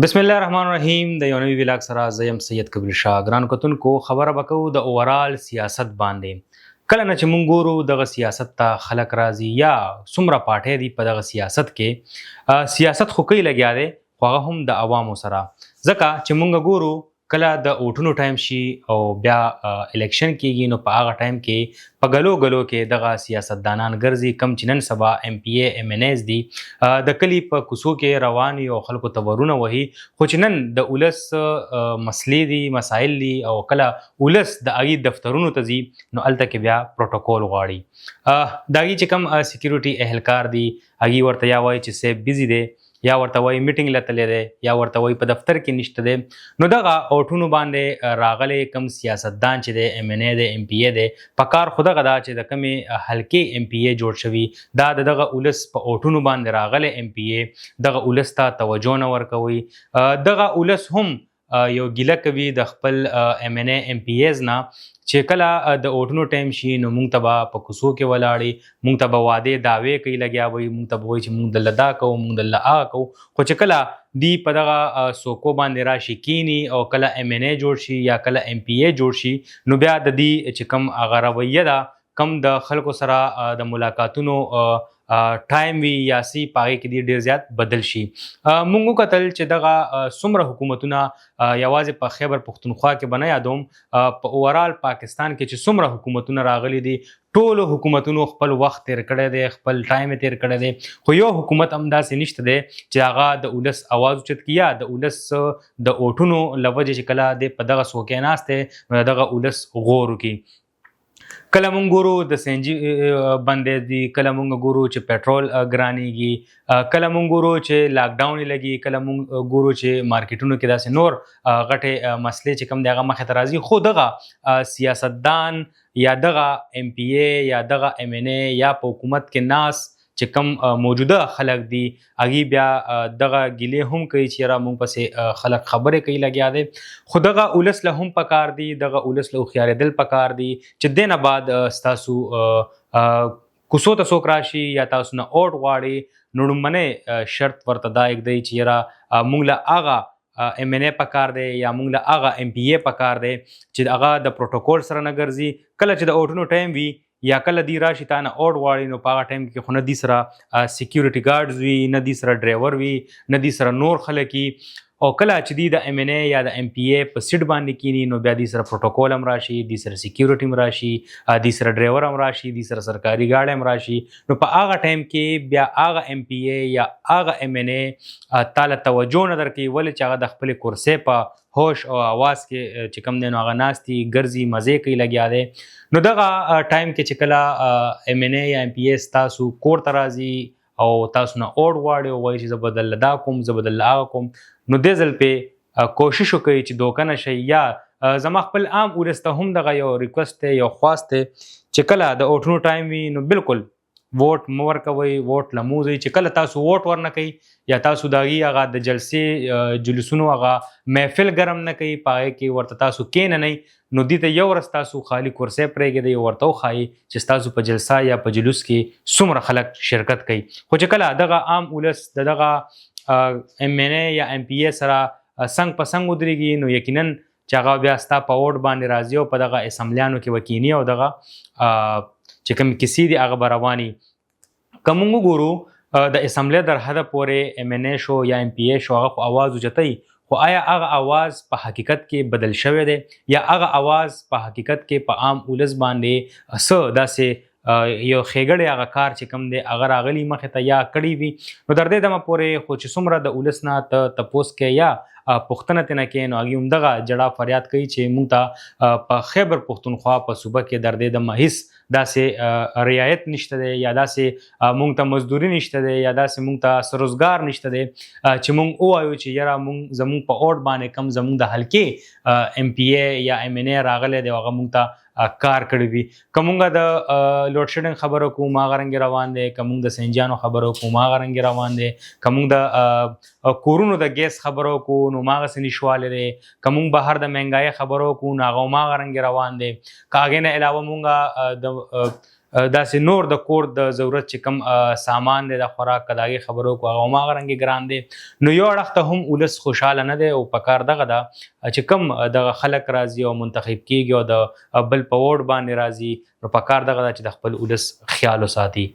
بسم الله الرحمن الرحیم د یو نوي ویلاګ سره زیم سید کبیر شاه ګران کتونکو خبره وکړو د اوورال سیاست باندې کله نه چې مونږ ګورو دغه سیاست ته خلک راځي یا څومره پاټې دي په دغه سیاست کې سیاست خو کوي لګیا دی خو هغه هم د عوامو سره ځکه چې مونږ ګورو کله د اوټونو ټایم شي او بیا الیکشن کیږي نو په هغه ټایم کې په ګلو ګلو کې دغه سیاستدانان ګرځي کم چې نن سبا ایم پی ای ایم ان ایز دي د کلی په کوڅو کې روان او خلکو ته ورونه وهي خو چې نن د ولس مسلې دي مسایل دي او کله ولس د هغې دفترونو ته ځي نو هلته کې بیا پروټوکول غواړي د هغې چې کوم سیکیورټي اهلکار دي هغې ورته یا وایي چې سیف بیزي دی یا ورته وایي میټینګ له تللی دی یا ورته وایي په دفتر کې نشته دی نو دغه اوټونو باندې راغلی کم سیاستدان چې دی ایم ان ای دی ایم پی ای دی په کار خو دغه دا چې د کمې حلقې ایم پی ای جوړ شوي دا د دغه ولس په اوټونو باندې راغلی ایم پی ای دغه ولس ته توجه نه ورکوي دغه ولس هم یو ګیله کوي د خپل ایم ان ای ایم پی ایز نه چې کله د اوټونو ټایم شي نو مونږ ته به په کوڅو کې ولاړې مونږ ته به وعدې دعوې کوي لګیا وي مونږ ته به وایي چې مونږ دلته دا کوو مونږ دلته هغه کوو خو چې کله دی په دغه څوکو باندې راشي کینی او کله ایم ان ای جوړ شي یا کله ایم پی ای جوړ شي نو بیا د دې چې کوم هغه رویه ده کم د خلکو سره د ملاقاتونو ټایم وي یا سی پاغې کې دی ډیر زیات بدل شي مونږ وکتل چې دغه څومره حکومتونه یوازې په خیبر پښتونخوا کې به نه یادوم په اوورال پاکستان کې چې څومره حکومتونه راغلي دي ټولو حکومتونو خپل وخت تیر کړی دی خپل ټایم تیر کړی دی خو یو حکومت هم داسې نشته دی چې هغه د ولس اواز اوچت کړي یا د ولس د اوټونو له وجې چې کله دی په دغه څوکۍ ناست دی نو دغه ولس غور وکړي کله مونږ ګورو د سی ان جي بندیز دي کله مونږ ګورو چې پټرول ګرانیږي کله مونږ ګورو چې لاک ډاون لګي کله مونږ ګورو چې مارکیټونو کې داسې نور غټې مسلې چې کوم دی هغه مخې ته راځي خو دغه سیاستدان یا دغه ایم پی ای یا دغه ایم ان ای یا په حکومت کې ناس چې کوم موجوده خلک دي هغې بیا دغه ګیلې هم کوي چې یاره مونږ پسې خلک خبرې کوي لګیا دی خو دغه ولس له هم پکار دي دغه ولس له هوښیارېدل پکار دي چې دې نه بعد ستاسو کوڅو ته څوک راشي یا تاسو نه اوټ غواړي نو لومړنی شرط ورته دا ایږدئ چې یاره مونږ له هغه ایم ان ای پکار دی یا مونږ له هغه ایم پی ای پکار دی چې هغه د پروټوکول سره نه ګرځي کله چې د اوټونو ټایم وي یا کله دی راشي تا نه اوټ غواړي نو په هغه ټایم کې خو نه دی سره سیکیورټي ګارډز وي نه دی سره ډرایور وي نه دی سره نور خلک وي او کله چې دی د ایم ان ای یا د ایم پی ای په سیټ باندې کینی نو بیا دی سره پروټوکول هم راشي دی سره سیکیورټي هم راشي دی سره ډرایور هم راشي دی سره سرکاري ګاډی هم راشي نو په هغه ټایم کې بیا هغه ایم پی ای یا هغه ایم ان ای تاله توجه نه درکوي ولې چې هغه د خپلې کورسۍ په هوش او आवाज کې چې کم دی نو هغه ناستي ګرځي مزې کوي لګیا دی نو دغه ټایم کې چې کله ایم ان ای یا ایم پی ای ستاسو کور ته راځي او تاسو نه اوټ غواړي او وایي چې زه به دلته دا کوم زه به دلته هغه کوم نو دې ځل پې کوشش وکړئ چې دوکه نه شئ یا زما خپل عام ولس ته هم دغه یو ریکوست دی یو خواست دی چې کله د اوټونو ټایم وي نو بالکل ووټ مه ورکوئ ووټ له مه وځئ چې کله تاسو ووټ ورنه کوئ یا تاسو د هغې هغه د جلسې جلوسونو هغه محفل ګرم نه کوي په هغې کې ورته تاسو کښېننئ نو دې ته یو ورځ تاسو خالي کورسۍ پرېږدئ ورته وښایي چې ستاسو په جلسه یا په جلوس کې څومره خلک شرکت کوي خو چې کله دغه عام ولس د دغه ایم ان ای یا ایم پی ای سره څنګ په څنګ ودرېږي نو یقینا چې هغه بیا ستا په ووټ باندې راځي او په دغه اسمبلیانو کې به کیني او دغه چې کوم کیسې دي هغه به رواني که موږ وګورو د اسمبلی در حده پورې ایم ان ای شو یا ایم پی ای شو هغه خو اواز اوچتوي خو آیا هغه اواز په حقیقت کې بدل شوی دی یا هغه اواز په حقیقت کې په عام ولس باندې څه داسې یو ښېګړی هغه کار چې کوم دی هغه راغلی مخې ته یا کړی وي نو تر دې دمه پورې خو چې څومره د ولس نه ته تپوس کوې یا پوښتنه ترې نه کوې نو هغې هم دغه جړا فریاد کوي چې مونږ ته په خیبر پښتونخوا په صوبه کې در دې دمه هېڅ داسې رعایت نشته دی یا داسې مونږ ته مزدوري نشته دی یا داسې مونږ ته څه روزګار نشته دی چې مونږ ووایو چې یاره مونږ زمونږ په اوټ باندې کم زمونږ د حلقې ایم پی ای یا ایم ان ای راغلی دی هغه مونږ ته کار کړی وي که مونږ د لوډ شیډنګ خبرو کوو هغه رنګې روان دی که مونږ د سنجیانو خبرو کوو هغه رنګې روان دی که مونږ د کورونو د ګیس خبرو کوو نو هماغسې نشوالی دی که مونږ بهر د مهنګایۍ خبرو کوو نو هغه هماغه رنګې روان دی که هغې نه علاوه مونږ د داسې نور د کور د ضرورت چې کوم سامان دی د خوراک که د هغې خبرو وکړو هغه هماغه رنګې ګران دی. نو یو اړخ ته هم ولس خوشحاله نه دی او په کار دغه ده چې کوم دغه خلک راځي او منتخب کیږي او د بل په ووټ باندې راځي نو په کار دغه ده چې د خپل ولس خیال وساتي.